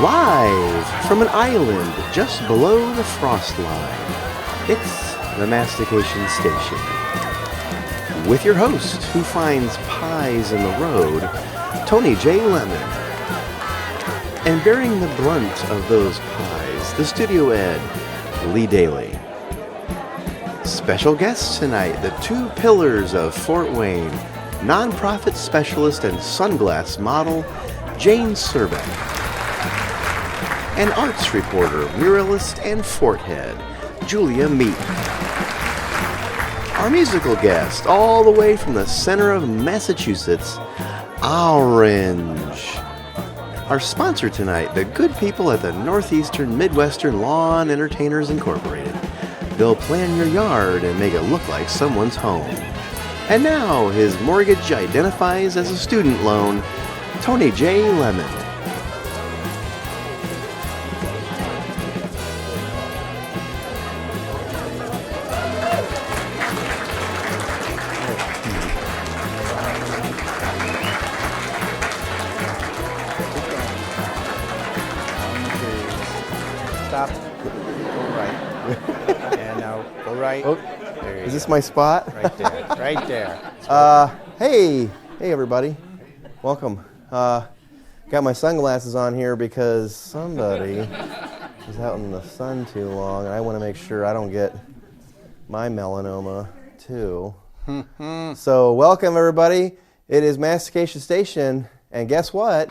Live from an island just below the frost line, it's the Mastication Station. With your host, who finds pies in the road, Tony J. Lemon. And bearing the brunt of those pies, the studio ed, Lee Daly. Special guests tonight, the two pillars of Fort Wayne, nonprofit specialist and sunglass model, Jane Surbeck. An arts reporter, muralist, and fort head, Julia Meek. Our musical guest, all the way from the center of Massachusetts, Orange. Our sponsor tonight, the good people at the Northeastern Midwestern Lawn Entertainers Incorporated. They'll plan your yard and make it look like someone's home. And now, his mortgage identifies as a student loan, Tony J. Lemon. Is this my spot? Right there, right there. Hey everybody, welcome. Got my sunglasses on here because somebody is out in the sun too long, and I want to make sure I don't get my melanoma too. So welcome everybody. It is Mastication Station, and guess what?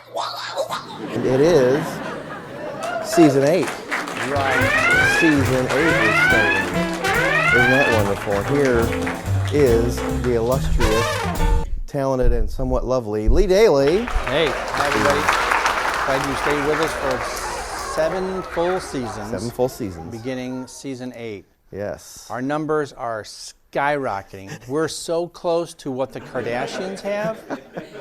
It is Season 8. Right. Season 8 is starting. Isn't that wonderful? Here is the illustrious, talented, and somewhat lovely Lee Daly. Hey, hi everybody. Glad you stayed with us for 7 full seasons. 7 full seasons. Beginning Season 8. Yes. Our numbers are skyrocketing. We're so close to what the Kardashians have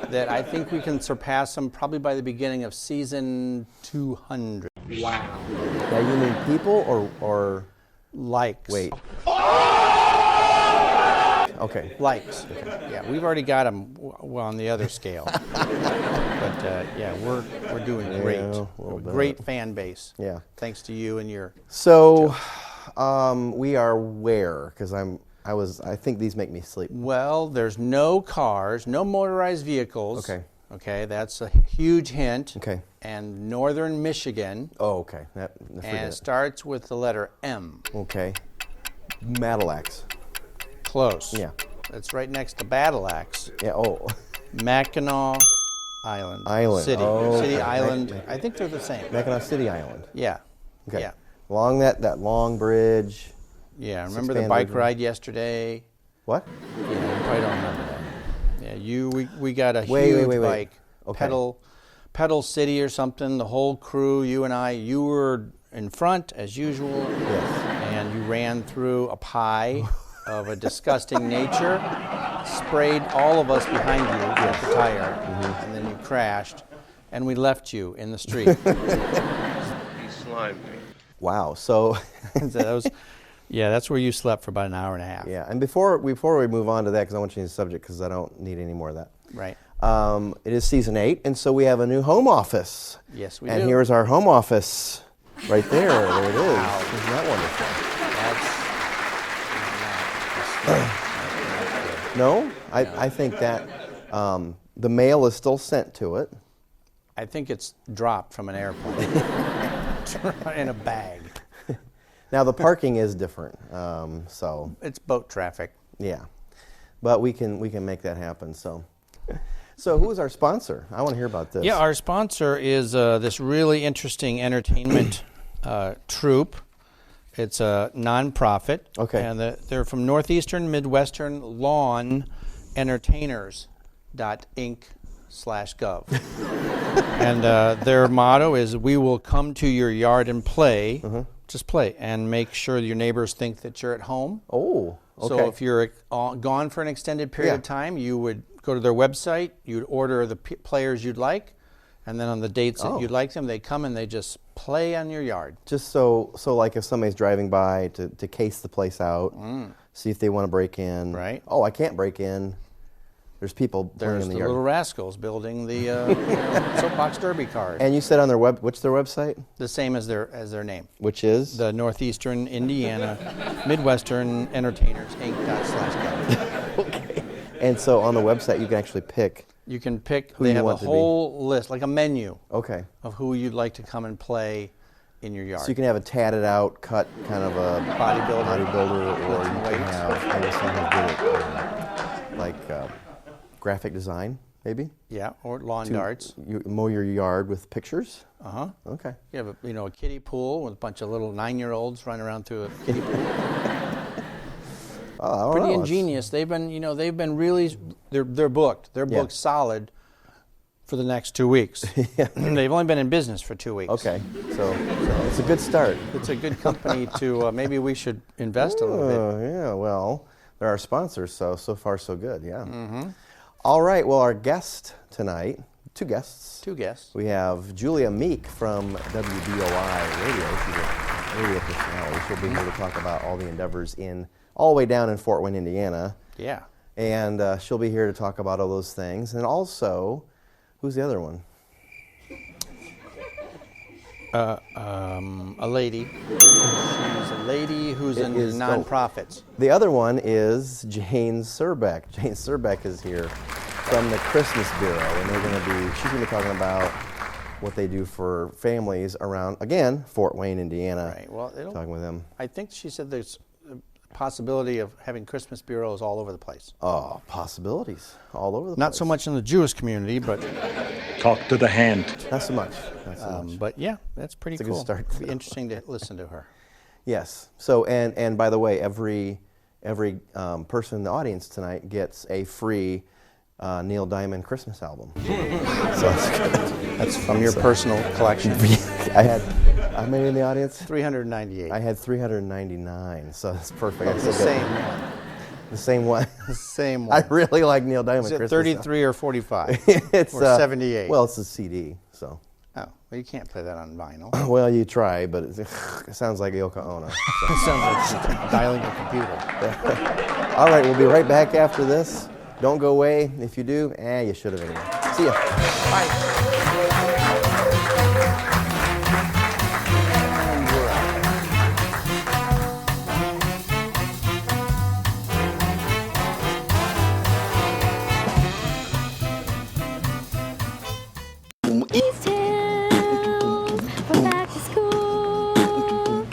that I think we can surpass them probably by the beginning of Season 200. Wow. Now you mean people or likes? Wait. Okay. Likes. Okay. Yeah, we've already got them on the other scale. But yeah, we're doing great. Yeah, great fan base. Yeah. Thanks to you and your. So, we are where? Because I think these make me sleep. Well, there's no cars, no motorized vehicles. Okay. Okay, that's a huge hint. Okay. And northern Michigan. Oh, okay. And it starts with the letter M. Okay. Madillacs. Close. Yeah. It's right next to Battle Axe. Yeah. Oh. Mackinac Island. City. Oh, City okay. Island. I think they're the same. Mackinac City Island. Yeah. Okay. Yeah. Along that long bridge. Yeah. Remember the bike ride yesterday? What? Yeah, you probably don't remember that. Yeah, we got a huge bike. Okay. Pedal City or something. The whole crew, you and I. You were in front as usual. Yes. And you ran through a pie of a disgusting nature, sprayed all of us behind you with the tire, and then you crashed, and we left you in the street. He slimed me. Wow. So that's where you slept for about an hour and a half. Yeah. And before we move on to that, because I want to change the subject, because I don't need any more of that. Right. It is Season 8, and so we have a new home office. Yes, we do. And here's our home office right there. There it is. Wow. Isn't that wonderful? No? I think that the mail is still sent to it. I think it's dropped from an airplane in a bag. Now, the parking is different, so. It's boat traffic. Yeah. But we can make that happen, so. So who is our sponsor? I want to hear about this. Yeah, our sponsor is this really interesting entertainment troupe. It's a nonprofit. Okay. And they're from Northeastern Midwestern Lawn Entertainers.inc/gov. And their motto is, "We will come to your yard and play." Just play and make sure your neighbors think that you're at home. Oh, okay. So if you're gone for an extended period of time, you would go to their website, you'd order the players you'd like, and then on the dates that you'd like them, they come and they just play on your yard. Just so like if somebody's driving by to case the place out, see if they want to break in. Right. Oh, I can't break in. There's people playing There's in the the yard. Little Rascals building the soapbox derby cars. And you said on their what's their website? The same as their name. Which is? The Northeastern Indiana Midwestern Entertainers Inc. Okay. And so on the website, you can actually pick. You can pick. Who They you have a want to be. whole list, like a menu, Okay. of who you'd like to come and play in your yard. So you can have a tatted out, cut kind of a Bodybuilder. or Lifting you can weights. have maybe someone good at graphic design, maybe. Yeah, or lawn darts. You mow your yard with pictures. Okay. You have a kiddie pool with a bunch of little 9-year-olds running around through a kiddie pool. I don't Pretty know. ingenious. They've been really, they're booked. They're Yeah. booked solid for the next 2 weeks. They've only been in business for 2 weeks. Okay. So it's a good start. It's a good company to, maybe we should invest a little bit. Oh, yeah, well, they're our sponsors, so far so good, yeah. Mm-hmm. All right, well, our guest tonight, two guests. Two guests. We have Julia Meek from WBOI Radio. She's a radio personality. She'll be here to talk about all the endeavors all the way down in Fort Wayne, Indiana. Yeah. And she'll be here to talk about all those things. And also, who's the other one? A lady. She's a lady who's in nonprofits. The other one is Jane Surbeck. Jane Surbeck is here from the Christmas Bureau, and she's going to be talking about what they do for families around, again, Fort Wayne, Indiana. Right. Well, talking with them. I think she said there's a possibility of having Christmas bureaus all over the place. Oh, possibilities all over the place. Not so much in the Jewish community, but Talk to the hand. Not so much. Not so much. but yeah, that's pretty It's a cool. good start. It'd be interesting to listen to her. Yes. So, and by the way, every person in the audience tonight gets a free Neil Diamond Christmas album. So That's from your personal collection. I had how many in the audience? 398. I had 399, so that's perfect. It's the same one. The same one. The same I one. really like Neil Diamond Is it Christmas. 33 or 45? It's or 78? Well, it's a CD, so. Oh, well, you can't play that on vinyl. Well, you try, but it sounds like Yoko Ono. It sounds like she's dialing a computer. All right, we'll be right back after this. Don't go away. If you do, you should have anyway. See ya. Bye. These tunes for back to school.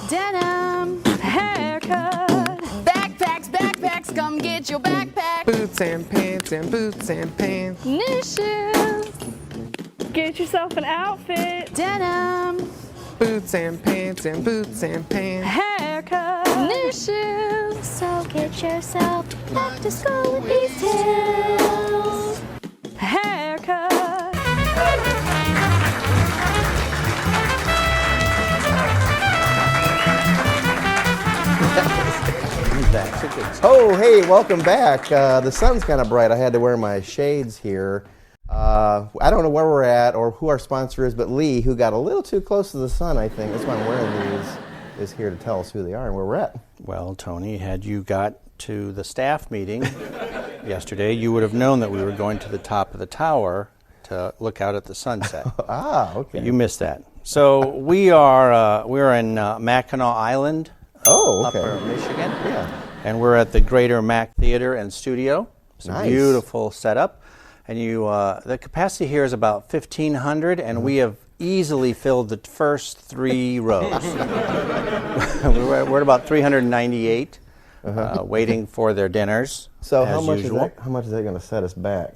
Denim, haircut. Backpacks, come get your backpack. Boots and pants. New shoes, Get yourself an outfit. denim, Boots and pants. Haircut. new shoes. So get yourself back to school with these tunes. Haircut. Oh, hey, welcome back. The sun's kind of bright. I had to wear my shades here. I don't know where we're at or who our sponsor is, but Lee, who got a little too close to the sun, I think, that's why I'm wearing these, is here to tell us who they are and where we're at. Well, Tony, had you got to the staff meeting yesterday, you would have known that we were going to the top of the tower to look out at the sunset. Okay. You missed that. So we're in Mackinac Island, Oh, okay. Upper Michigan. Yeah. And we're at the Greater Mac Theater and Studio. It's Nice. a beautiful setup. And the capacity here is about 1,500, and we have easily filled the first 3 rows. we're at about 398, waiting for their dinners. So as how much usual. is that going to set us back?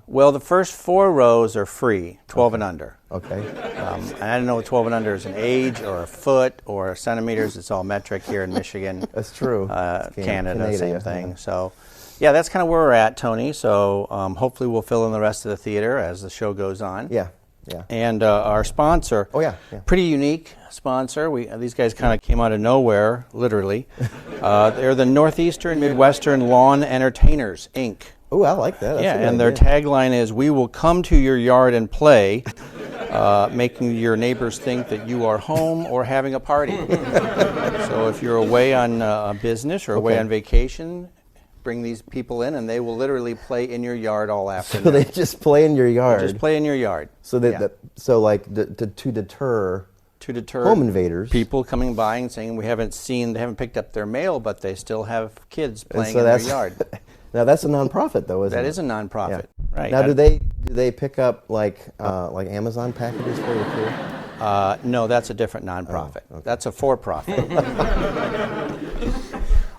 Well, the first 4 rows are free, 12 and under. Okay. And I don't know if 12 and under is an age or a foot or centimeters. It's all metric here in Michigan. That's true. Canada, same yeah. thing. So, yeah, that's kind of where we're at, Tony. So hopefully we'll fill in the rest of the theater as the show goes on. Yeah. And our sponsor, yeah. pretty unique sponsor. These guys kind of came out of nowhere, literally. They're the Northeastern Midwestern Lawn Entertainers, Inc. Oh, I like that. That's a good And their idea. tagline is, "We will come to your yard and play," making your neighbors think that you are home or having a party. So if you're away on business or away Okay. on vacation, bring these people in, and they will literally play in your yard all So afternoon. they just play in your yard. Just play in your yard. So that, Yeah. to deter To deter home invaders. people coming by and saying they haven't picked up their mail, but they still have kids And playing so in their that's yard. Now that's a nonprofit though, isn't it? That is a nonprofit, right? Now do they pick up like Amazon packages for you too? No, that's a different nonprofit. Oh, okay. That's a for-profit.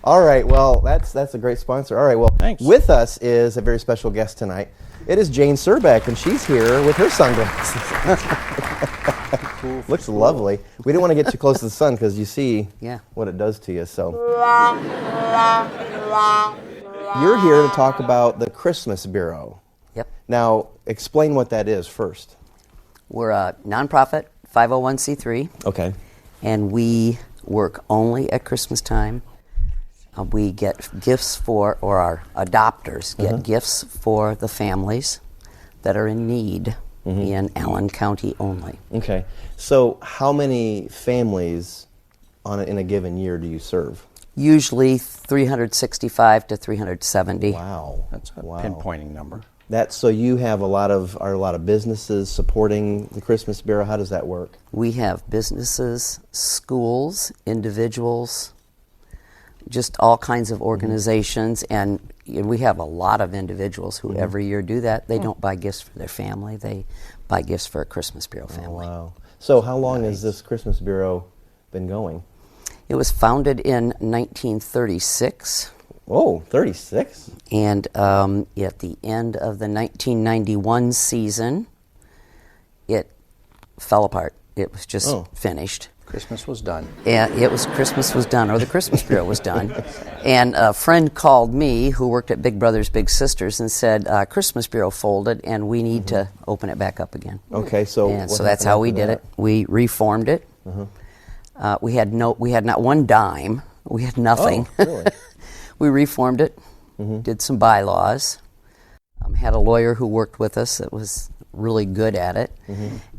All right, well that's a great sponsor. All right, well Thanks. with us is a very special guest tonight. It is Jane Surbeck, and she's here with her sunglasses. Looks lovely. We didn't want to get too close to the sun because you see what it does to you. So you're here to talk about the Christmas Bureau. Yep. Now, explain what that is first. We're a nonprofit, 501c3, Okay. and we work only at Christmas time. We get gifts for, or our adopters get gifts for the families that are in need in Allen County only. Okay. So, how many families in a given year do you serve? Usually 365 to 370. Wow. That's a pinpointing number. So you have a lot of businesses supporting the Christmas Bureau. How does that work? We have businesses, schools, individuals, just all kinds of organizations, and we have a lot of individuals who every year do that. They don't buy gifts for their family, they buy gifts for a Christmas Bureau family. Oh, wow. So how long has this Christmas Bureau been going? It was founded in 1936. Oh, 36? And at the end of the 1991 season, it fell apart. It was just finished. Christmas was done. And Christmas was done, or the Christmas Bureau was done. And a friend called me who worked at Big Brothers Big Sisters and said, Christmas Bureau folded and we need to open it back up again. Okay, so And what so that's happened how we after did that? it. We reformed it. We had not one dime. We had nothing. Oh, really? We reformed it, did some bylaws, had a lawyer who worked with us that was really good at it,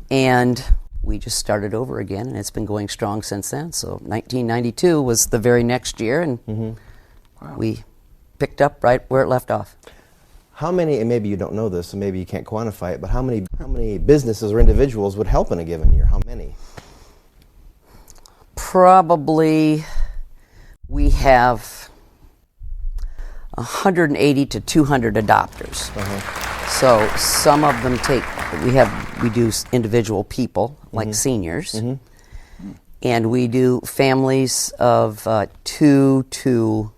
and we just started over again, and it's been going strong since then. So 1992 was the very next year, and we picked up right where it left off. How many, and maybe you don't know this, and maybe you can't quantify it, but how many businesses or individuals would help in a given year? How many? Probably we have 180 to 200 adopters. So some of them we do individual people like seniors, and we do families of 2 to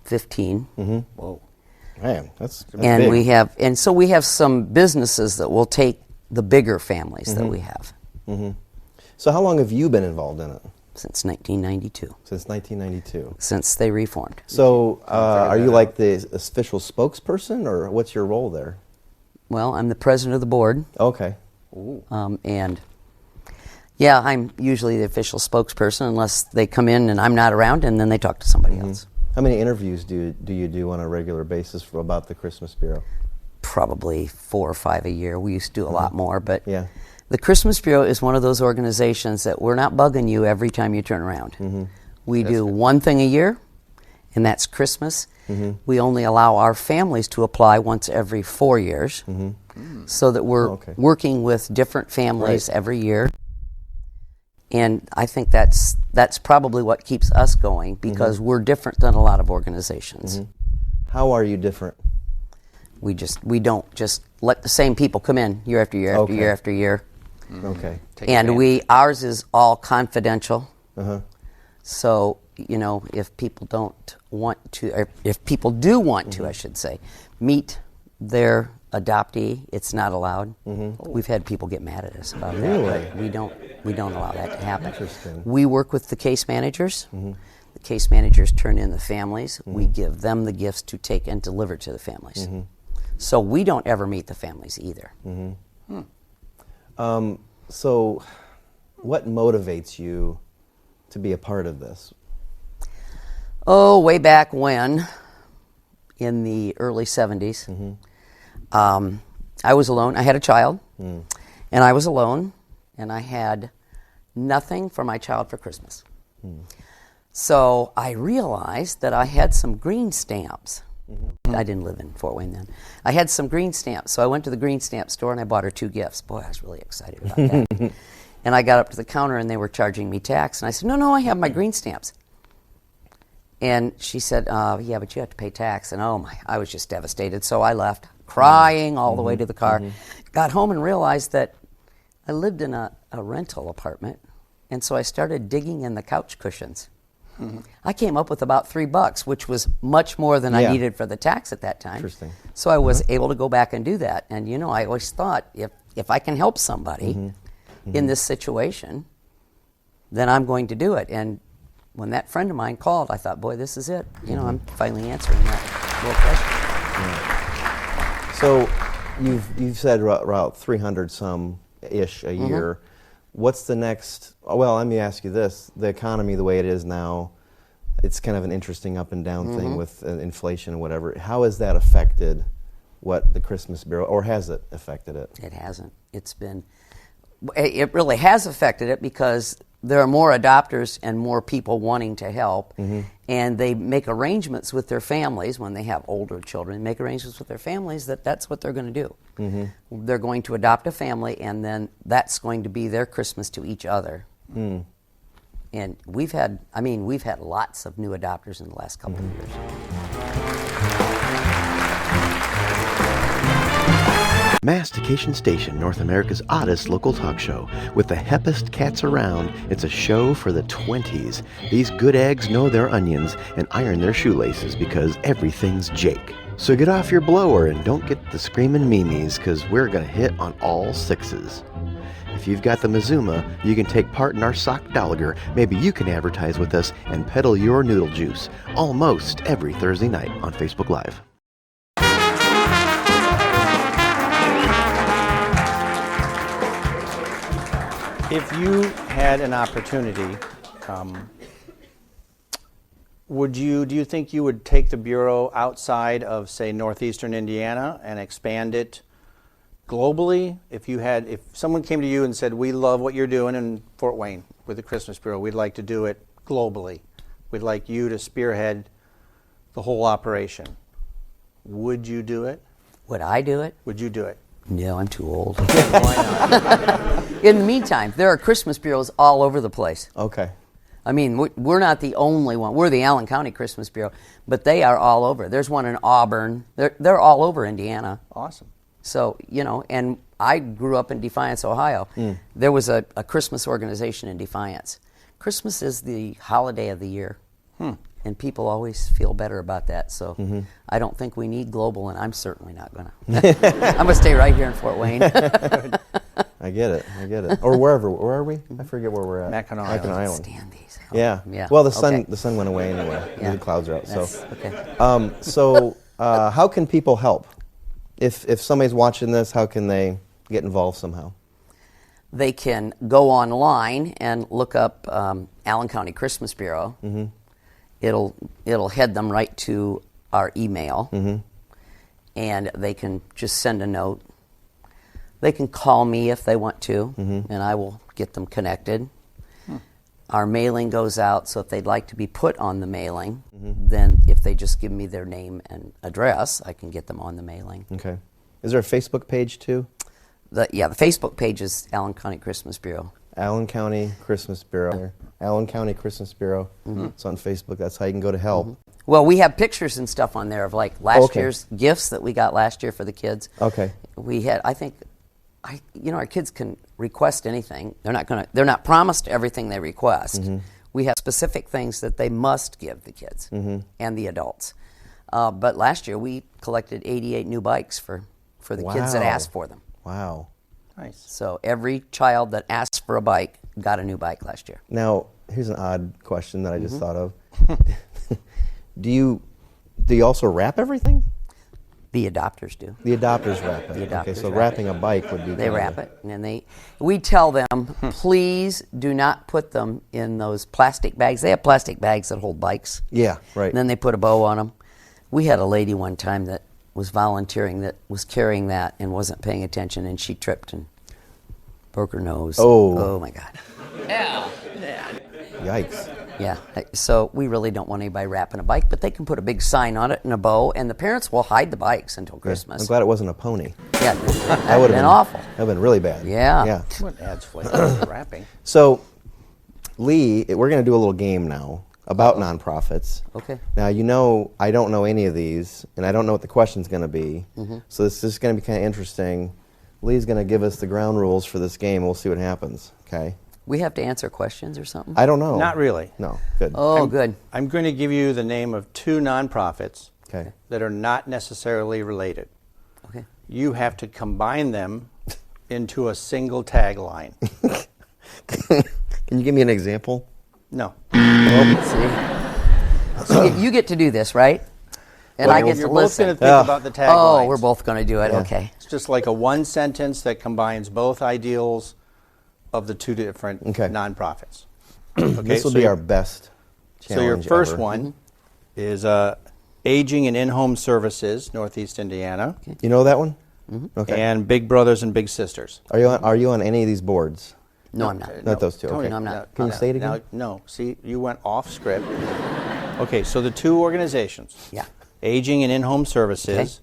15. Whoa, man, that's And big. we have some businesses that will take the bigger families that we have. So how long have you been involved in it? Since 1992. Since 1992. Since they reformed. So are you like the official spokesperson, or what's your role there? Well, I'm the president of the board. Okay. And yeah, I'm usually the official spokesperson unless they come in and I'm not around, and then they talk to somebody else. How many interviews do you do on a regular basis about the Christmas Bureau? Probably 4 or 5 a year. We used to do a lot more, but Yeah. the Christmas Bureau is one of those organizations that we're not bugging you every time you turn around. We do one thing a year, and that's Christmas. We only allow our families to apply once every 4 years, so that we're working with different families every year. And I think that's probably what keeps us going, because we're different than a lot of organizations. How are you different? We don't just let the same people come in year after year after year after year. Okay. And ours is all confidential. So, if people don't want to, or if people do want to, I should say, meet their adoptee, it's not allowed. We've had people get mad at us about that. But we don't allow that to happen. Interesting. We work with the case managers. The case managers turn in the families. We give them the gifts to take and deliver to the families. So we don't ever meet the families either. So what motivates you to be a part of this? Oh, way back when, in the early 70s, I was alone. I had a child, and I was alone, and I had nothing for my child for Christmas. So I realized that I had some green stamps. I didn't live in Fort Wayne then. I had some green stamps, so I went to the green stamp store and I bought her 2 gifts. Boy, I was really excited about that. And I got up to the counter and they were charging me tax. And I said, no, I have my green stamps. And she said, yeah, but you have to pay tax. And oh my, I was just devastated. So I left, crying all the way to the car. Got home and realized that I lived in a rental apartment. And so I started digging in the couch cushions. I came up with about $3, which was much more than I needed for the tax at that time. Interesting. So I was able to go back and do that. And you know, I always thought if I can help somebody in this situation, then I'm going to do it. And when that friend of mine called, I thought, boy, this is it. You know, I'm finally answering that little question. So you've said about 300 some ish a year. What's the next? Well, let me ask you this: the economy, the way it is now, it's kind of an interesting up and down thing with inflation and whatever. How has that affected what the Christmas Bureau, or has it affected it? It hasn't. It really has affected it because there are more adopters and more people wanting to help, and they make arrangements with their families when they have older children. Make arrangements with their families that's what they're going to do. They're going to adopt a family, and then that's going to be their Christmas to each other. And we've had lots of new adopters in the last couple of years. Mastication Station, North America's oddest local talk show. With the heppest cats around, it's a show for the 20s. These good eggs know their onions and iron their shoelaces because everything's Jake. So get off your blower and don't get the screaming memes, because we're going to hit on all 6s. If you've got the Mazuma, you can take part in our sock Dolliger. Maybe you can advertise with us and peddle your noodle juice almost every Thursday night on Facebook Live. If you had an opportunity, do you think you would take the Bureau outside of, say, northeastern Indiana and expand it globally? If someone came to you and said, we love what you're doing in Fort Wayne with the Christmas Bureau, we'd like to do it globally. We'd like you to spearhead the whole operation. Would you do it? Would I do it? Would you do it? No, I'm too old. Why not? In the meantime, there are Christmas bureaus all over the place. Okay. I mean, we're not the only one. We're the Allen County Christmas Bureau, but they are all over. There's one in Auburn. They're all over Indiana. Awesome. So, you know, and I grew up in Defiance, Ohio. There was a Christmas organization in Defiance. Christmas is the holiday of the year. And people always feel better about that. So I don't think we need global, and I'm certainly not going to. I'm going to stay right here in Fort Wayne. I get it. Or wherever. Where are we? I forget where we're at. Mackinac Island. Stand these. Yeah. Well, the sun went away anyway. Yeah. The clouds are out. Okay. So how can people help? If somebody's watching this, how can they get involved somehow? They can go online and look up Allen County Christmas Bureau. It'll head them right to our email, and they can just send a note. They can call me if they want to, and I will get them connected. Our mailing goes out, so if they'd like to be put on the mailing, then if they just give me their name and address, I can get them on the mailing. Okay. Is there a Facebook page too? The Facebook page is Allen County Christmas Bureau. Allen County Christmas Bureau. Allen County Christmas Bureau. It's on Facebook. That's how you can go to help. Well, we have pictures and stuff on there of like last year's gifts that we got last year for the kids. Okay. We had, our kids can request anything. They're not promised everything they request. We have specific things that they must give the kids and the adults. But last year we collected 88 new bikes for the kids that asked for them. Wow. Nice. So every child that asked for a bike got a new bike last year. Now, here's an odd question that I just thought of. Do you also wrap everything? The adopters do. The adopters wrap it. The adopters okay, so wrap wrapping a bike would be. They wrap it, and we tell them, please do not put them in those plastic bags. They have plastic bags that hold bikes. Yeah, right. And then they put a bow on them. We had a lady one time that was volunteering that was carrying that and wasn't paying attention, and she tripped and broke her nose. Oh. Oh my God. Yikes. Yeah, so we really don't want anybody wrapping a bike, but they can put a big sign on it and a bow, and the parents will hide the bikes until Christmas. I'm glad it wasn't a pony. Yeah, That would have been awful. That would have been really bad. Yeah. Yeah. What adds flavor to the wrapping? So, Lee, we're going to do a little game now about nonprofits. Okay. Now, you know, I don't know any of these, and I don't know what the question's going to be. So this is going to be kind of interesting. Lee's going to give us the ground rules for this game. We'll see what happens. Okay. We have to answer questions or something? I don't know. Not really. No. Good. Oh, good. I'm going to give you the name of 2 nonprofits Okay. that are not necessarily related. Okay. You have to combine them into a single tagline. Can you give me an example? No. See? So you get to do this, right? And I get You're to both listen. going to think about the taglines. Oh, we're both going to do it. Yeah. Okay. It's just like a one sentence that combines both ideals of the 2 different nonprofits. Okay, This will so be your- our best challenge So your first ever. one is Aging and In-Home Services, Northeast Indiana, You know that one? Okay. and Big Brothers and Big Sisters. Are you on any of these boards? No, I'm not. Not those two. Tony, Okay. No, I'm not. Can you say it again? No, see, you went off script. Okay, so the 2 organizations. Yeah. Aging and In-Home Services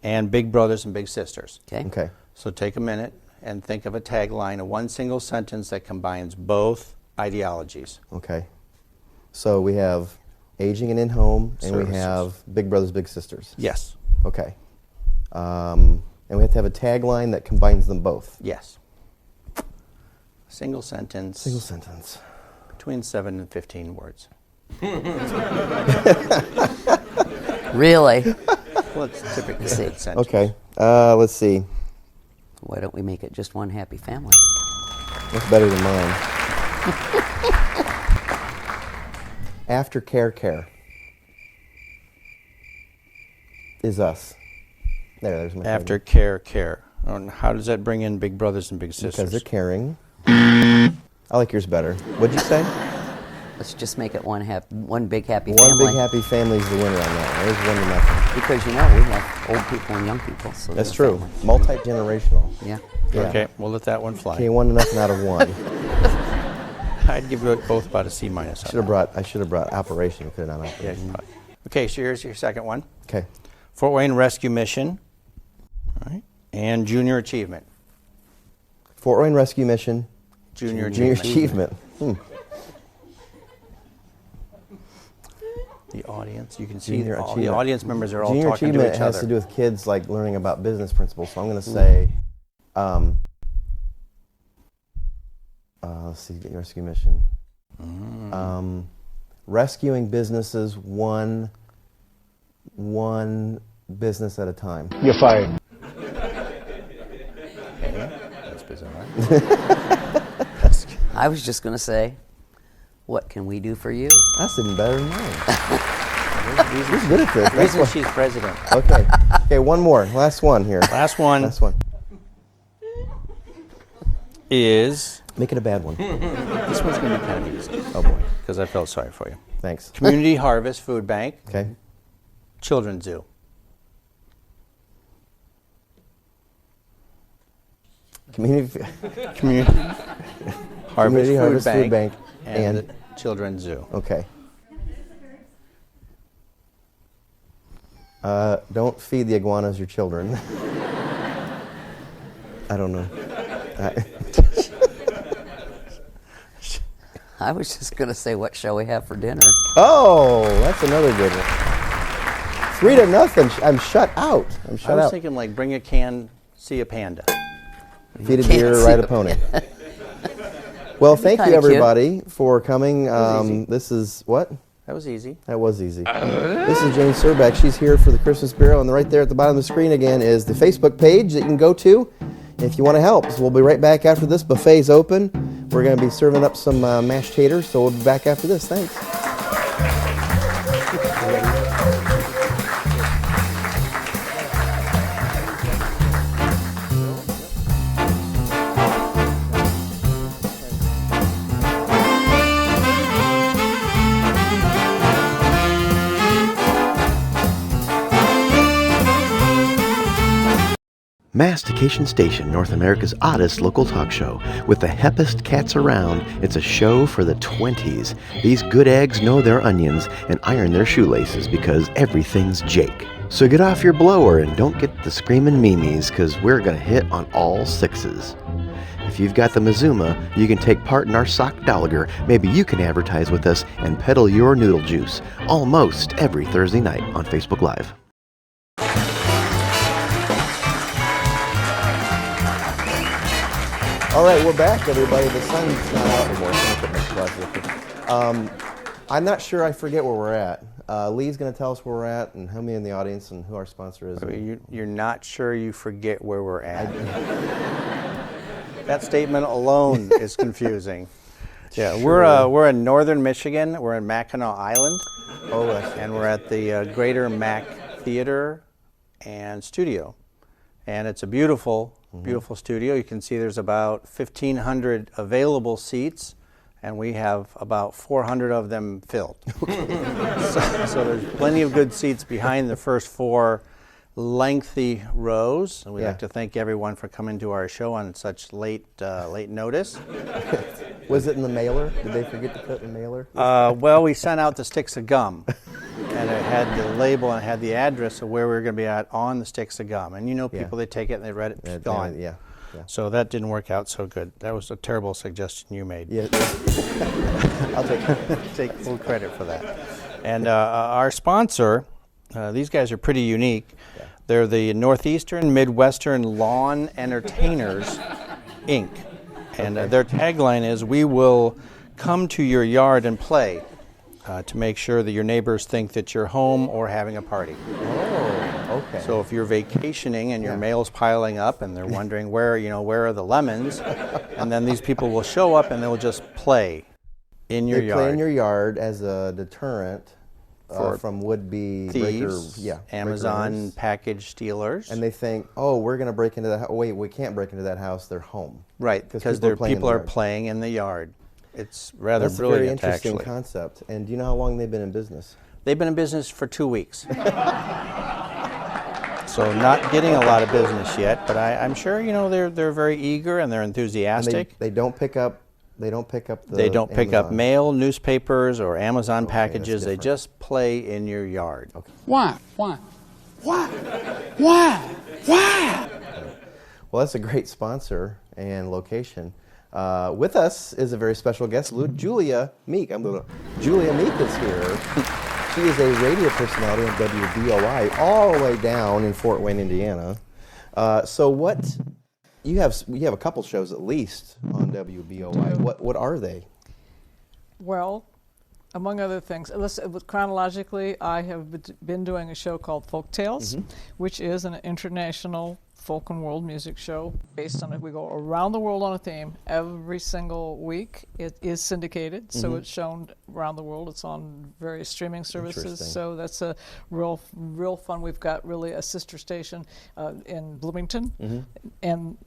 and Big Brothers and Big Sisters. Okay. Okay. So take a minute and think of a tagline, a one single sentence that combines both ideologies. Okay. So we have aging and in-home, and we Services. have Big Brothers, Big Sisters. Yes. Okay. And we have to have a tagline that combines them both. Yes. Single sentence. Single sentence. Between 7 and 15 words. Really? Well, it's typically a see. good sentence. Okay. Let's see. Why don't we make it just one happy family? That's better than mine. Aftercare is us. There's my After tagline. care. And how does that bring in Big Brothers and Big Sisters? Because they're caring. I like yours better. What'd you say? Let's just make it one big happy One family. big happy family is the winner on that. There's 1-0. Because we have old people and young people. So That's they're true. family. Multi-generational. Yeah. Yeah. Okay, we'll let that one fly. Okay, 1-0 out of 1. I'd give you both about a C minus. on that. I should have brought Operation. Could have done Yeah, Operation. probably. Okay, so here's your second one. Okay. Fort Wayne Rescue Mission. All right. And Junior Achievement. Fort Wayne Rescue Mission. Junior Junior Achievement. Achievement. The audience, you can see Junior all the Achievement. audience members are all Junior talking Achievement to each has other. to do with kids like learning about business principles. So I'm going to say, let's see, Rescue Mission. Rescuing businesses one business at a time. You're fired. That's bizarre. I was just going to say, what can we do for you? That's even better than mine. Who's good at this? The reason she's president. Okay. Okay, one more. Last one here. Last one Last one. is, Make it a bad one. this one's going to be kind of easy Oh boy. because I felt sorry for you. Thanks. Community Harvest Food Bank, Okay. Children's Zoo. Community Community Community Harvest Food Food Bank and and the Children's Zoo. okay. Don't feed the iguanas your children. I don't know. I was just going to say, what shall we have for dinner? Oh, that's another good one. 3-0. I'm shut out. I'm I shut was out. thinking like bring a can, see a panda. Feed a Can't deer, see ride a the- pony. Well, thank you kinda cute. everybody for coming. easy. This is what? That was easy. That was easy. This is Jane Surbeck. She's here for the Christmas Bureau, and right there at the bottom of the screen again is the Facebook page that you can go to if you want to help. So we'll be right back after this. Buffet's open. We're going to be serving up some mashed taters, so we'll be back after this. Thanks. Mastication Station, North America's oddest local talk show. With the heppest cats around, it's a show for the 20s. These good eggs know their onions and iron their shoelaces because everything's Jake. So get off your blower and don't get the screaming memes, because we're going to hit on all sixes. If you've got the Mazuma, you can take part in our Sockdolliger. Maybe you can advertise with us and peddle your noodle juice almost every Thursday night on Facebook Live. All right, we're back, everybody. The sun's not out anymore. So I'm gonna put my glasses up. I'm not sure. I forget where we're at. Lee's going to tell us where we're at and how many in the audience and who our sponsor is. You're not sure you forget where we're at. That statement alone is confusing. Yeah, Sure. we're in northern Michigan. We're in Mackinac Island. Oh, yes. And we're at the Greater Mac Theater and Studio. And it's a beautiful studio. You can see there's about 1,500 available seats, and we have about 400 of them filled. So there's plenty of good seats behind the first four lengthy rows. And we'd like to thank everyone for coming to our show on such late notice. Was it in the mailer? Did they forget to put in the mailer? Well, we sent out the sticks of gum, and it had the label and it had the address of where we were going to be at on the sticks of gum. And you know, people, they take it and they read it, it's gone. Yeah. So that didn't work out so good. That was a terrible suggestion you made. Yeah. I'll take full credit for that. And our sponsor, these guys are pretty unique. Yeah. They're the Northeastern Midwestern Lawn Entertainers, Inc. And their tagline is, "We will come to your yard and play to make sure that your neighbors think that you're home or having a party." Oh, okay. So if you're vacationing and your mail's piling up and they're wondering where are the lemons, and then these people will show up and they'll just play in your yard. Play in your yard as a deterrent from would-be thieves, Amazon package stealers. And they think, oh, we're going to break into that house. Wait, we can't break into that house. They're home. Right, because people are playing in the yard. It's rather brilliant, That's a very interesting actually. concept. And do you know how long they've been in business? They've been in business for 2 weeks. So not getting a lot of business yet, but I'm sure they're very eager and they're enthusiastic. And they don't pick up. They don't pick up They don't pick up Amazon. mail, newspapers, or Amazon packages. They just play in your yard. Okay. Why? Well, that's a great sponsor and location. With us is a very special guest, Julia Meek. Julia Meek is here. She is a radio personality on WBOI all the way down in Fort Wayne, Indiana. You have a couple shows at least on WBOI. What are they? Well, among other things, chronologically, I have been doing a show called Folk Tales, which is an international folk and world music show based on it. We go around the world on a theme every single week. It is syndicated, so it's shown around the world. It's on various streaming services, so that's a real fun. We've got really a sister station in Bloomington and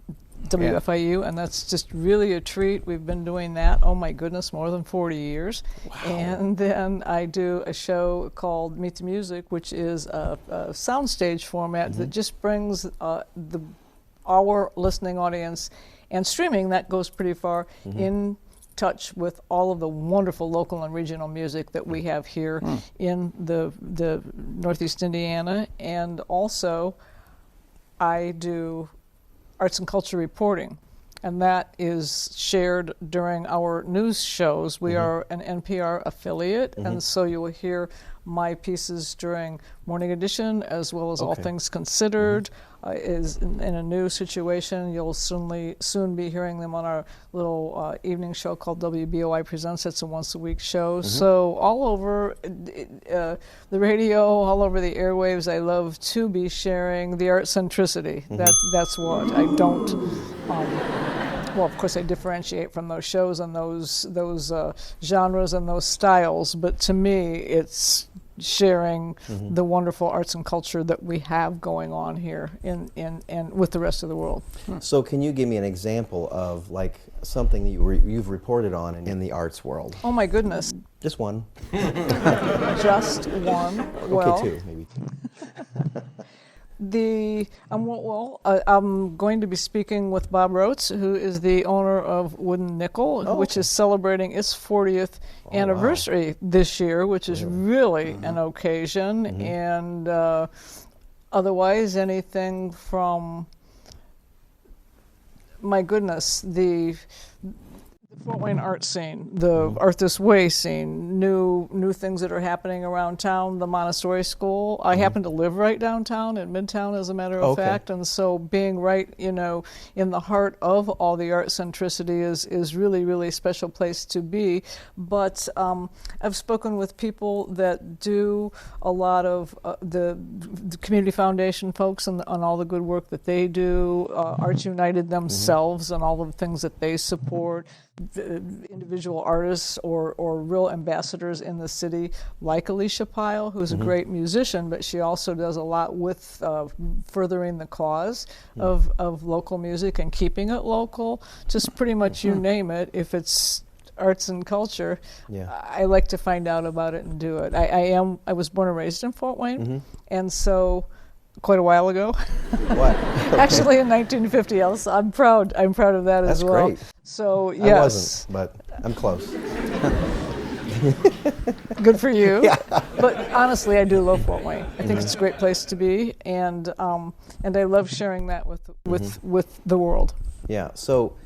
WFIU, and that's just really a treat. We've been doing that, oh my goodness, more than 40 years. Wow. And then I do a show called Meet the Music, which is a soundstage format that just brings our listening audience and streaming, that goes pretty far, in touch with all of the wonderful local and regional music that we have here in the Northeast Indiana. And also I do arts and culture reporting, and that is shared during our news shows. We are an NPR affiliate, and so you will hear my pieces during Morning Edition as well as All Things Considered. Is in a new situation. You'll soon be hearing them on our little evening show called WBOI Presents. It's a once-a-week show. So all over the radio, all over the airwaves, I love to be sharing the art centricity. That's what I don't. Well, of course, I differentiate from those shows and those genres and those styles. But to me, it's sharing the wonderful arts and culture that we have going on here in with the rest of the world. So can you give me an example of like something that you've reported on in the arts world? Oh my goodness. Just one. Just one. Well, okay, two, maybe. I'm going to be speaking with Bob Rotes, who is the owner of Wooden Nickel, which is celebrating its 40th anniversary this year, which is really an occasion. And otherwise, anything from, my goodness, the Fort Wayne art scene, the Art This Way scene, new things that are happening around town, the Montessori school. I happen to live right downtown in Midtown, as a matter of fact, and so being right, in the heart of all the art centricity is really, really special place to be. But I've spoken with people that do a lot of the Community Foundation folks and all the good work that they do, Arts United themselves and all of the things that they support, individual artists or real ambassadors in the city, like Alicia Pyle, who's a great musician, but she also does a lot with furthering the cause of local music and keeping it local. Just pretty much you name it, if it's arts and culture, I like to find out about it and do it. I was born and raised in Fort Wayne, and so quite a while ago. What? Actually, in 1950. I'm proud of that as well. That's great. So yes, I wasn't, but I'm close. Good for you. Yeah. But honestly, I do love Fort Wayne. I think it's a great place to be, and I love sharing that with the world. Yeah. So,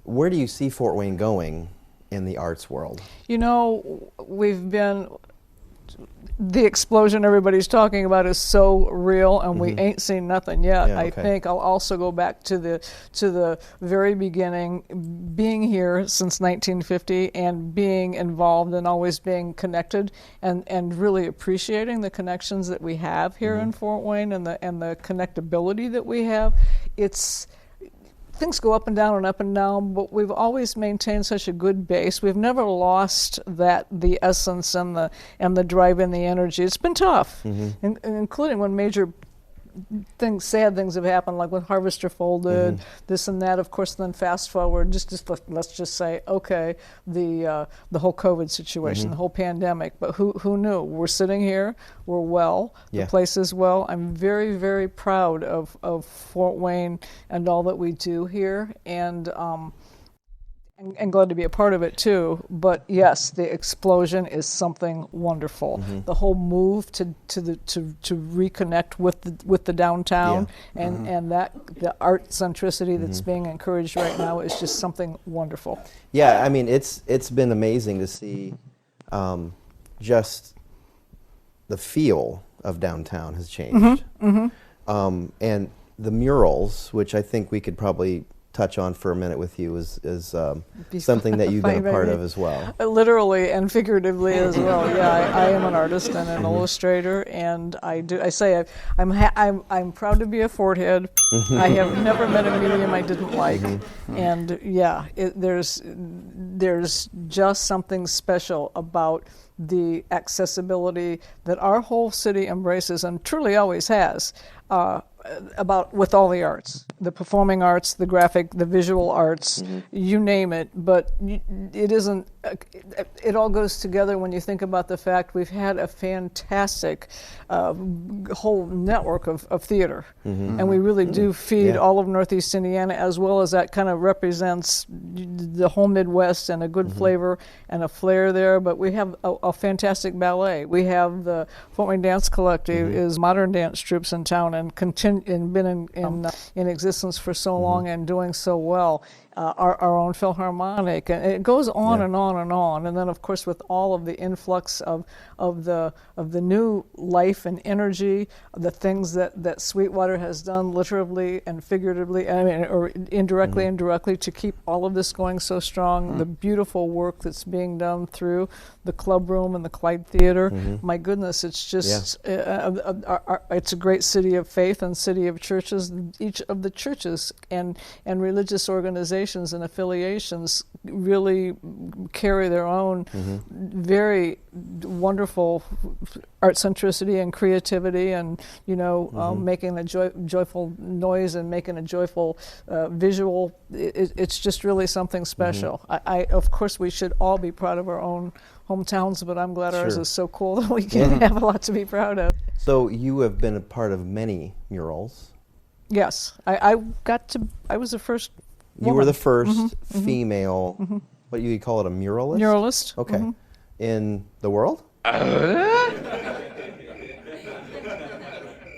where do you see Fort Wayne going in the arts world? We've been. The explosion everybody's talking about is so real, and we ain't seen nothing yet. I think I'll also go back to the very beginning, being here since 1950 and being involved and always being connected and really appreciating the connections that we have here in Fort Wayne and the connectability that we have. Things go up and down, but we've always maintained such a good base. We've never lost the essence and the drive and the energy. It's been tough, including when major sad things have happened, like when Harvester folded, this and that. Of course, then fast forward, let's just say, okay, the whole COVID situation, the whole pandemic. But who knew? We're sitting here, we're well, the place is well. I'm very, very proud of Fort Wayne and all that we do here, and glad to be a part of it too. But yes, the explosion is something wonderful. The whole move to reconnect with the downtown and that the art centricity that's being encouraged right now is just something wonderful. Yeah, I mean it's been amazing to see just the feel of downtown has changed. And the murals, which I think we could probably touch on for a minute with you, is something that you've been a part of as well. Literally and figuratively as well. Yeah, I am an artist and an illustrator, and I'm proud to be a Fort Head. I have never met a medium I didn't like, and yeah, there's just something special about the accessibility that our whole city embraces and truly always has. With all the arts, the performing arts, the graphic, the visual arts, you name it, but it isn't, it all goes together when you think about the fact we've had a fantastic whole network of theater, and we really do feed all of Northeast Indiana, as well as that kind of represents the whole Midwest and a good flavor and a flair there. But we have a fantastic ballet. We have the Fort Wayne Dance Collective is modern dance troops in town and been in existence for so long and doing so well. Our own Philharmonic, and it goes on and on and on. And then, of course, with all of the influx of the new life and energy, the things that Sweetwater has done, literally and figuratively, or indirectly and directly, to keep all of this going so strong. The beautiful work that's being done through the Club Room and the Clyde Theater. My goodness, it's just it's a great city of faith and city of churches. Each of the churches and religious organizations and affiliations really carry their own very wonderful art centricity and creativity, and making a joyful noise and making a joyful visual. It's just really something special. Of course, we should all be proud of our own hometowns, but I'm glad ours is so cool that we can have a lot to be proud of. So you have been a part of many murals. Yes, I was the first You were woman. the 1st female, what you call it, a muralist? Muralist. Okay. In the world?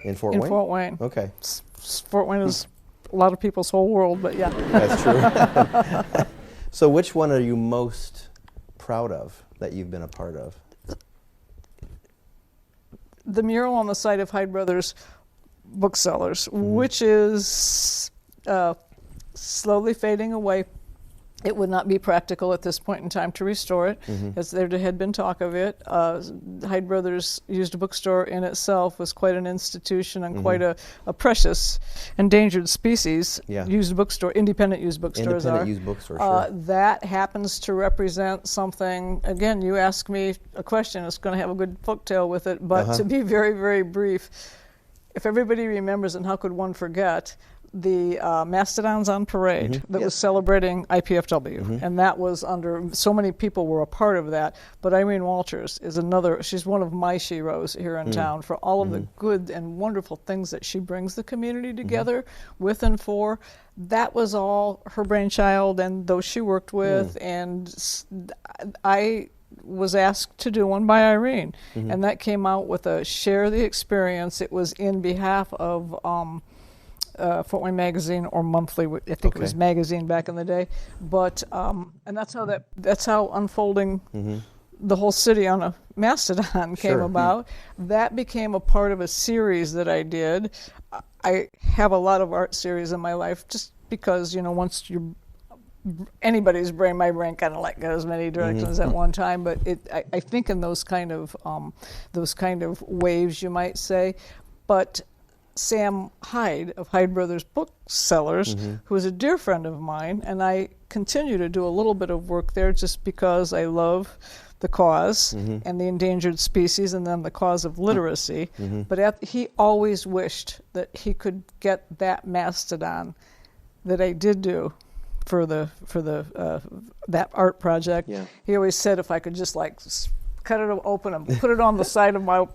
In Fort In Wayne? Fort Wayne. Okay. Fort Wayne is a lot of people's whole world, but yeah. That's true. So which one are you most proud of that you've been a part of? The mural on the site of Hyde Brothers Booksellers, which is slowly fading away. It would not be practical at this point in time to restore it, as there had been talk of it. Hyde Brothers Used Bookstore in itself was quite an institution and quite a precious endangered species. Used bookstore, independent used bookstores Independent used bookstore, sure. That happens to represent something. Again, you ask me a question, it's going to have a good folktale with it, but to be very, very brief, if everybody remembers, and how could one forget, the Mastodons on Parade that was celebrating IPFW, and that was under, so many people were a part of that, but Irene Walters is another, she's one of my sheroes here in town for all of the good and wonderful things that she brings the community together with and for. That was all her brainchild and those she worked with, and I was asked to do one by Irene, and that came out with a Share the Experience. It was in behalf of Fort Wayne Magazine, or Monthly, I think it was Magazine back in the day, but and that's how unfolding the whole city on a Mastodon came about. That became a part of a series that I did. I have a lot of art series in my life just because, you know, once you anybody's brain, my brain kind of like goes many directions at one time, but I think in those kind of waves, you might say. But Sam Hyde of Hyde Brothers Booksellers, who is a dear friend of mine, and I continue to do a little bit of work there just because I love the cause and the endangered species, and then the cause of literacy. But he always wished that he could get that mastodon that I did do for the that art project. He always said if I could just like cut it open and put it on the side of my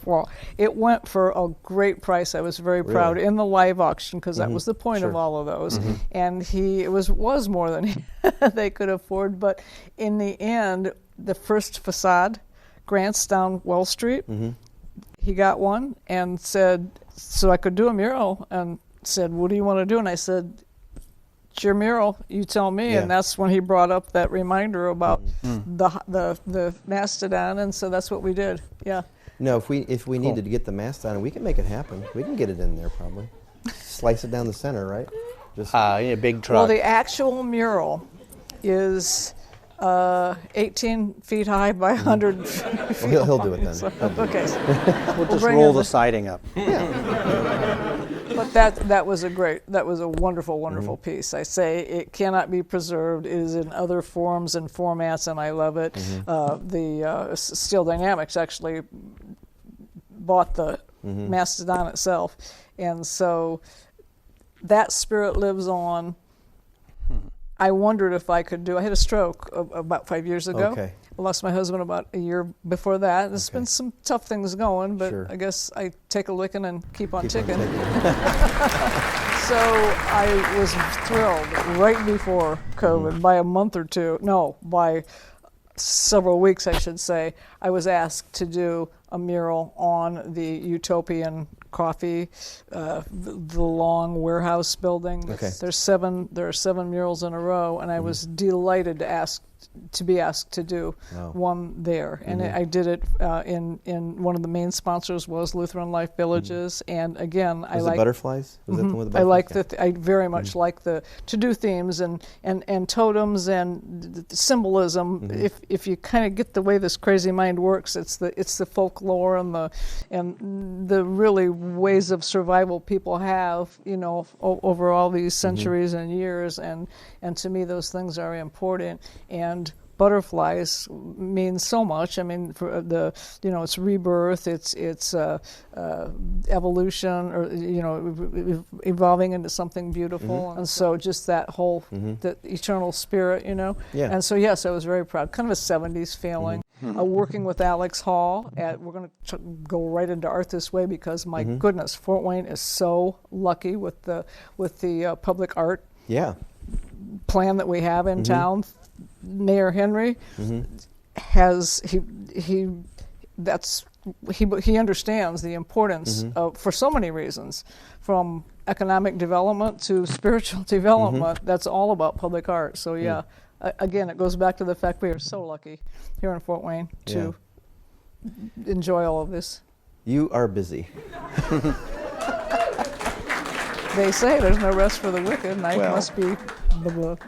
wall. It went for a great price. I was very proud in the live auction, because that was the point of all of those. And it was more than they could afford. But in the end, the first facade grants down Well Street, he got one and said, so I could do a mural, and said, what do you want to do? And I said, it's your mural, you tell me. And that's when he brought up that reminder about the mastodon, and so that's what we did. No, if we needed to get the mastodon, we can make it happen. We can get it in there probably. Slice it down the center, right? Just big truck. Well, the actual mural is 18 feet high by 100 feet well, he'll do it then. So, okay. We'll just roll the siding up. But that was a wonderful piece. I say it cannot be preserved. It is in other forms and formats, and I love it. The Steel Dynamics actually bought the Mastodon itself, and so that spirit lives on. I wondered if I could I had a stroke about 5 years ago. I lost my husband about a year before that. There's been some tough things going, but I guess I take a licking and keep on ticking. So I was thrilled right before COVID, by a month or two, by several weeks, I should say, I was asked to do a mural on the Utopian Coffee, the long warehouse building. There are 7 murals in a row, and I was delighted to be asked to do one there. And I did it in one of the main sponsors was Lutheran Life Villages, and again, I like butterflies. Was that the one with the butterflies? I very much like to do themes and totems and symbolism. If you kind of get the way this crazy mind works, it's the folklore and the really ways of survival people have, over all these centuries and years, and to me those things are important. And butterflies mean so much. I mean, for it's rebirth, it's evolution, or evolving into something beautiful, and so just that whole the eternal spirit, And so yes, I was very proud. Kind of a '70s feeling. working with Alex Hall. We're going to go right into Art This Way because, my goodness, Fort Wayne is so lucky with the public art plan that we have in town. Mayor Henry has he understands the importance of, for so many reasons, from economic development to spiritual development. That's all about public art. So again, it goes back to the fact we are so lucky here in Fort Wayne to enjoy all of this. You are busy. They say there's no rest for the wicked, and I must be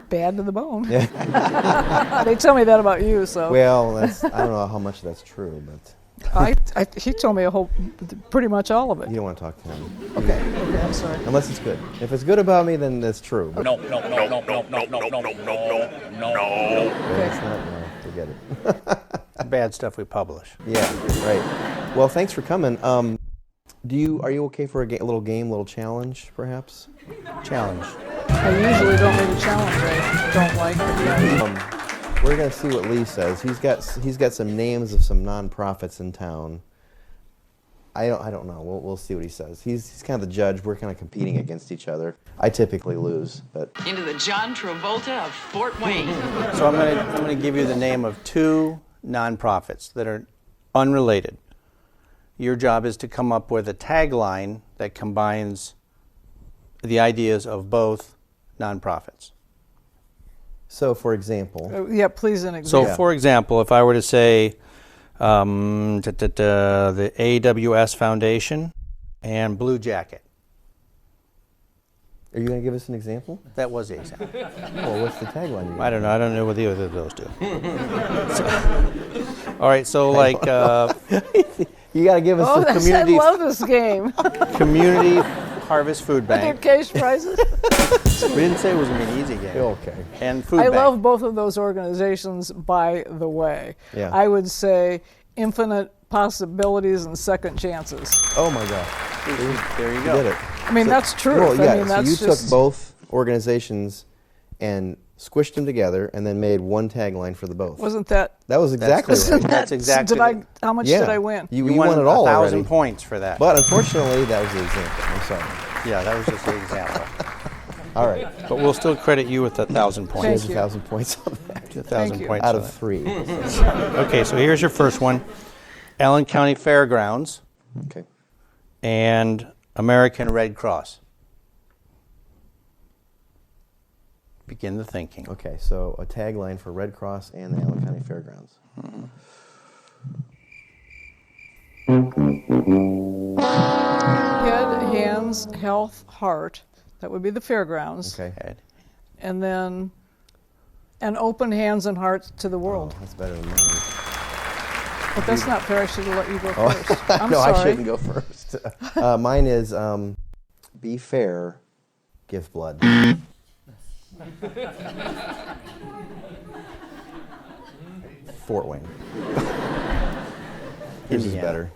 bad to the bone. Yeah. They tell me that about you, so. Well, I don't know how much that's true, but. He told me pretty much all of it. You don't want to talk to him. Okay. Okay, I'm sorry. Unless it's good. If it's good about me, then that's true. But No. But it's not, no, forget it. Bad stuff we publish. Yeah, right. Well, thanks for coming. Are you okay for a little game, little challenge, perhaps? Challenge. I usually don't make a challenge. I don't like it. We're gonna see what Lee says. He's got some names of some nonprofits in town. I don't know. We'll see what he says. He's kind of the judge. We're kind of competing against each other. I typically lose, but Into the John Travolta of Fort Wayne. So I'm gonna give you the name of two nonprofits that are unrelated. Your job is to come up with a tagline that combines the ideas of both nonprofits. So, for example, please an example. So, for example, if I were to say the AWS Foundation and Blue Jacket. Are you going to give us an example? That was the example. Well, what's the tagline? I don't know. I don't know what either of those do. All right. So, like, you got to give us the community. I love this game. Community Harvest Food Are there Bank. cash prizes? We didn't say it was going to be an easy game. Okay. And Food I Bank. love both of those organizations, by the way. Yeah. I would say infinite possibilities and second chances. Oh my gosh. There you You go. did it. I mean, that's true. Well, yeah, I mean, that's so you just, took both organizations and squished them together and then made one tagline for the both. Wasn't that? That was exactly right. That's exactly. How much did I win? You You won it all 1,000 already. points for that. But unfortunately, that was the example. I'm sorry. Yeah, that was just an example. All right. But we'll still credit you with 1,000 points. There's Thank you. 1,000 points on that. 1,000 you. points Out on of that. 3. Okay, so here's your first one. Allen County Fairgrounds Okay. and American Red Cross. Begin the thinking. Okay, so a tagline for Red Cross and the Allen County Fairgrounds. Head, hands, health, heart. That would be the fairgrounds. Okay. Head. And then an open hands and hearts to the world. Oh, that's better than mine. But that's not fair. I should have let you go Oh, first. I'm no, sorry. I shouldn't go first. Mine is be fair, give blood. Fort Wayne. Yours is Indiana. better.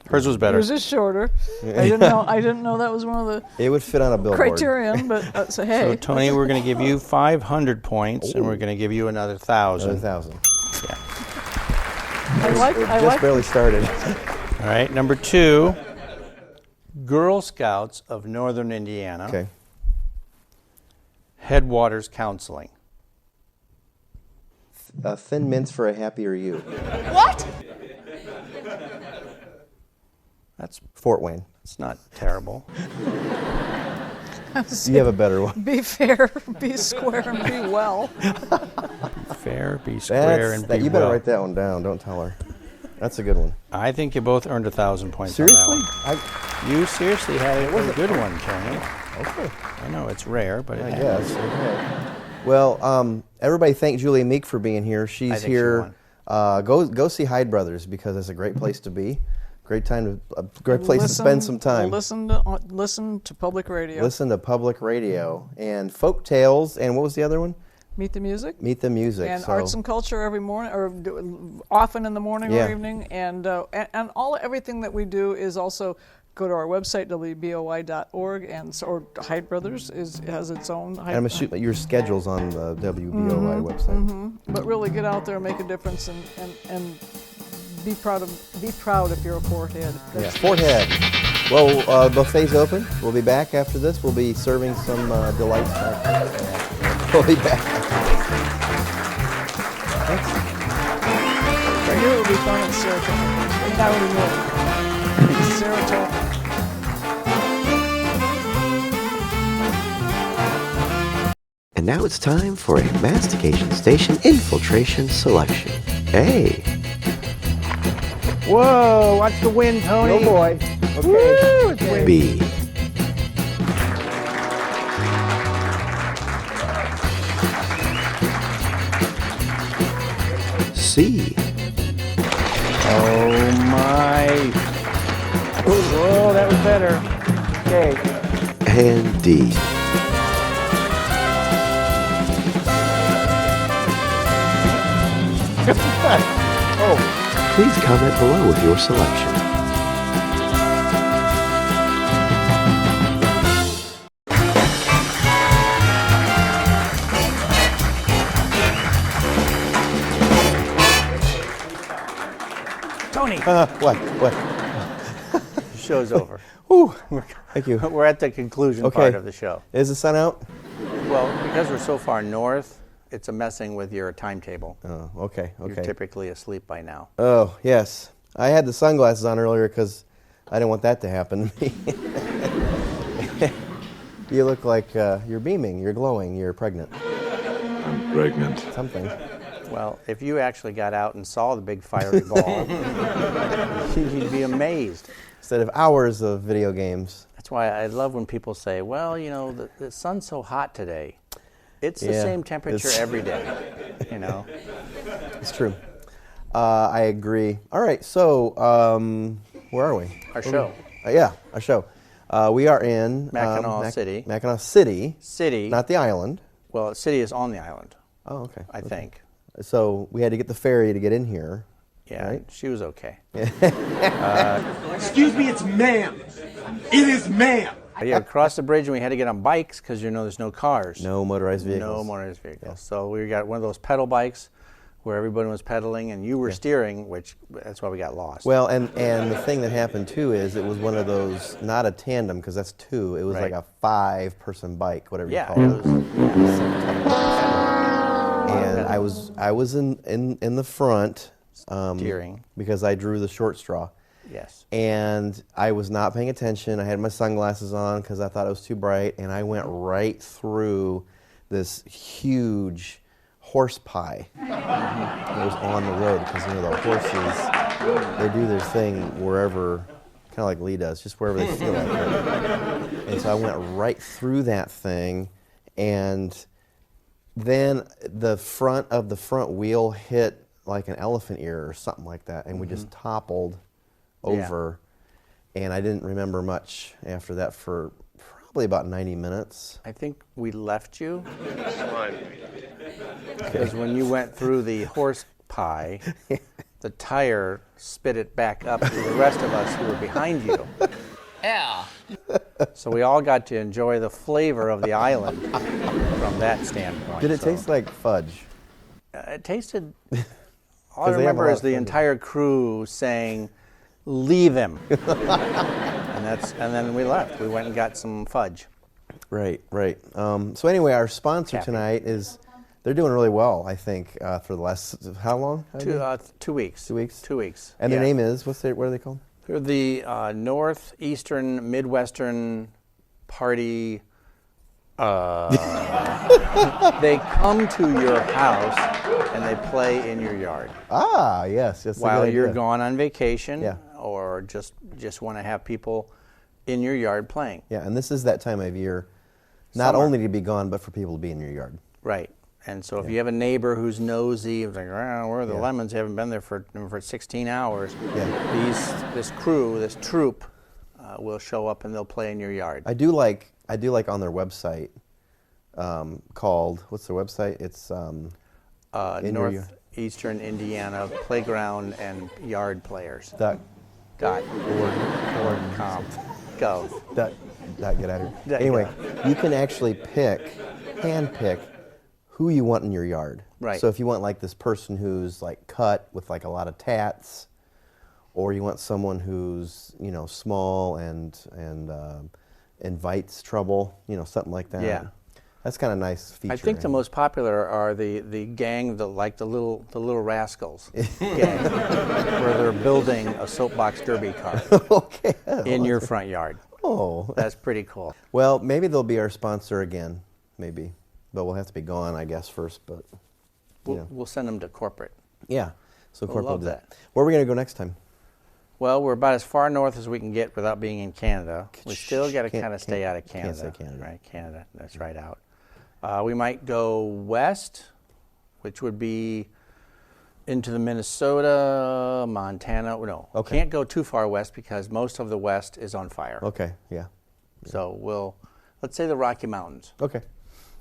Hers was better. Yours is shorter. I didn't know that was one of the It would fit on a billboard. criterion, but so hey. So, Tony, we're going to give you 500 points, and we're going to give you another 1,000. Another 1,000. Yeah. It just barely started. All right, number 2, Girl Scouts of Northern Indiana. Okay. Headwaters Counseling. Thin mints for a happier you. What? That's Fort Wayne. It's not terrible. You have a better one. Be fair, be square, and be well. Fair, be square, and be You better well. write that one down. Don't tell her. That's a good one. I think you both earned 1,000 points Seriously? on that one. You seriously had a good one, Tony. Okay. I know it's rare, but I guess. Okay. Well, everybody thank Julia Meek for being here. She's think she here. Go see Hyde Brothers because it's a great place to be. Great place to spend some time. Listen to public radio. Listen to public radio and folk tales, and what was the other one? Meet the music. Meet the music. And so, arts and culture every morning, or often in the morning Yeah. or evening, and everything that we do is also go to our website, wboi.org, or Hyde Brothers has its own. I'm assuming your schedule's on the WBOI website. But really get out there and make a difference and be proud if you're a Fort Head. Yeah, Fort Head. Well, buffet's open. We'll be back after this. We'll be serving some delights. We'll be back. Thanks. I knew it would be fun in Saratoga. Not anymore. Saratoga. And now it's time for a Mastication Station infiltration selection. A. Whoa, watch the wind, Tony. Oh boy. Okay. Woo, it's windy. B. C. Oh my. Whoa, that was better. Okay. And D. Oh. Please comment below with your selection. Tony. What? The show's over. Whew. Thank you. We're at the conclusion part of the show. Is the sun out? Well, because we're so far north, it's a messing with your timetable. Oh, okay. You're typically asleep by now. Oh, yes. I had the sunglasses on earlier because I didn't want that to happen to me. You look like you're beaming, you're glowing, you're pregnant. I'm pregnant. Something. Well, if you actually got out and saw the big fiery ball, you'd be amazed. Instead of hours of video games. That's why I love when people say, well, you know, the sun's so hot today. It's the same temperature every day, you know. It's true. I agree. All right, so where are we? Our show. Yeah, our show. We are in Mackinac City. Mackinac City. City. Not the island. Well, city is on the island. Oh, okay. I think. So we had to get the ferry to get in here. Yeah, right? she was okay. Excuse me, it's ma'am. It is ma'am. Yeah, across the bridge, and we had to get on bikes because there's no cars. No motorized vehicles. No motorized vehicles. Yeah. So we got one of those pedal bikes where everybody was pedaling and you were steering, which that's why we got lost. Well, and the thing that happened too is it was one of those, not a tandem because that's two. It was like a 5-person bike, whatever you call it. And I was in the front steering because I drew the short straw. Yes. And I was not paying attention. I had my sunglasses on because I thought it was too bright, and I went right through this huge horse pie that was on the road because the horses, they do their thing wherever, kind of like Lee does, just wherever they feel like it. And so I went right through that thing, and then the front of the front wheel hit like an elephant ear or something like that, and we just toppled over, and I didn't remember much after that for probably about 90 minutes. I think we left you because when you went through the horse pie, the tire spit it back up to the rest of us who were behind you. Yeah. So we all got to enjoy the flavor of the island from that standpoint. Did it taste like fudge? It tasted. All I remember is the entire crew saying, "Leave him," and then we left. We went and got some fudge. Right. So anyway, our sponsor tonight is, they're doing really well, I think, for the last, how long? 2 weeks. 2 weeks? 2 weeks. And their name is, what are they called? They're the Northeastern Midwestern Party. They come to your house and they play in your yard. Ah, yes. That's while a good you're idea. gone on vacation, or just want to have people in your yard playing. Yeah, and this is that time of year, not only to be gone, but for people to be in your yard. Right. And so if you have a neighbor who's nosy, like, oh, where are the lemons? They haven't been there for 16 hours. Yeah. This troop will show up and they'll play in your yard. I do like on their website called, what's their website? It's Northeastern Indiana Playground and Yard Players. Gov. Get out of here. Anyway, you can actually hand pick who you want in your yard. Right. So if you want like this person who's like cut with like a lot of tats, or you want someone who's small and invites trouble, something like that. Yeah. That's kind of nice feature. I think the most popular are the gang, the little rascals gang, where they're building a soapbox derby car okay. in your front yard. Oh, that's pretty cool. Well, maybe they'll be our sponsor again, maybe, but we'll have to be gone, I guess, first. But we'll send them to corporate. Yeah, so We'll corporate love will do that. Where are we going to go next time? Well, we're about as far north as we can get without being in Canada. We still got to Can't- kind of stay out of can't Canada. say Canada. Right, Canada. That's right out. We might go west, which would be into the Minnesota, Montana. No, Okay. can't go too far west because most of the west is on fire. Okay, yeah. So let's say the Rocky Mountains. Okay,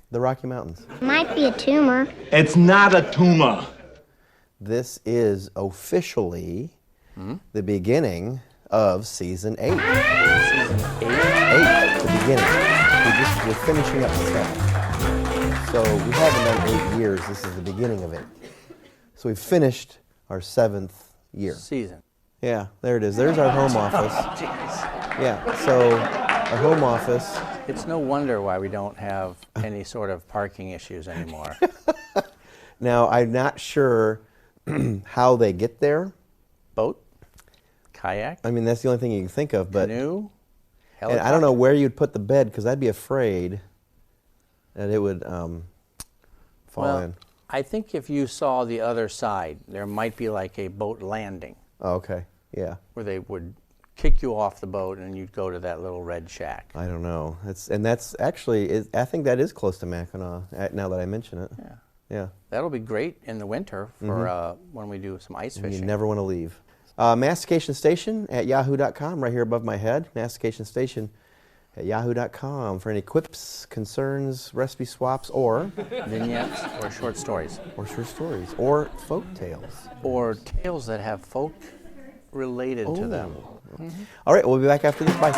the Rocky Mountains. Might be a tumor. It's not a tumor. This is officially the beginning of season 8. Season 8? 8, the beginning. We're finishing up 7. So we haven't done 8 years. This is the beginning of it. So we've finished our 7th year. Season. Yeah, there it is. There's our home office. Jeez. Yeah, so our home office. It's no wonder why we don't have any sort of parking issues anymore. Now, I'm not sure how they get there. Boat? Kayak? I mean, that's the only thing you can think of. But Canoe? And I don't know where you'd put the bed because I'd be afraid that it would fall in. I think if you saw the other side, there might be like a boat landing. Oh, okay, yeah. Where they would kick you off the boat and you'd go to that little red shack. I don't know. That's actually, I think that is close to Mackinac, now that I mention it. Yeah. Yeah. That'll be great in the winter for when we do some ice fishing. You never want to leave. Mastication Station at yahoo.com, right here above my head. Mastication Station at yahoo.com for any quips, concerns, recipe swaps, or vignettes or short stories. Or short stories. Or folk tales. Or tales that have folk related to them. All right, we'll be back after this. Bye.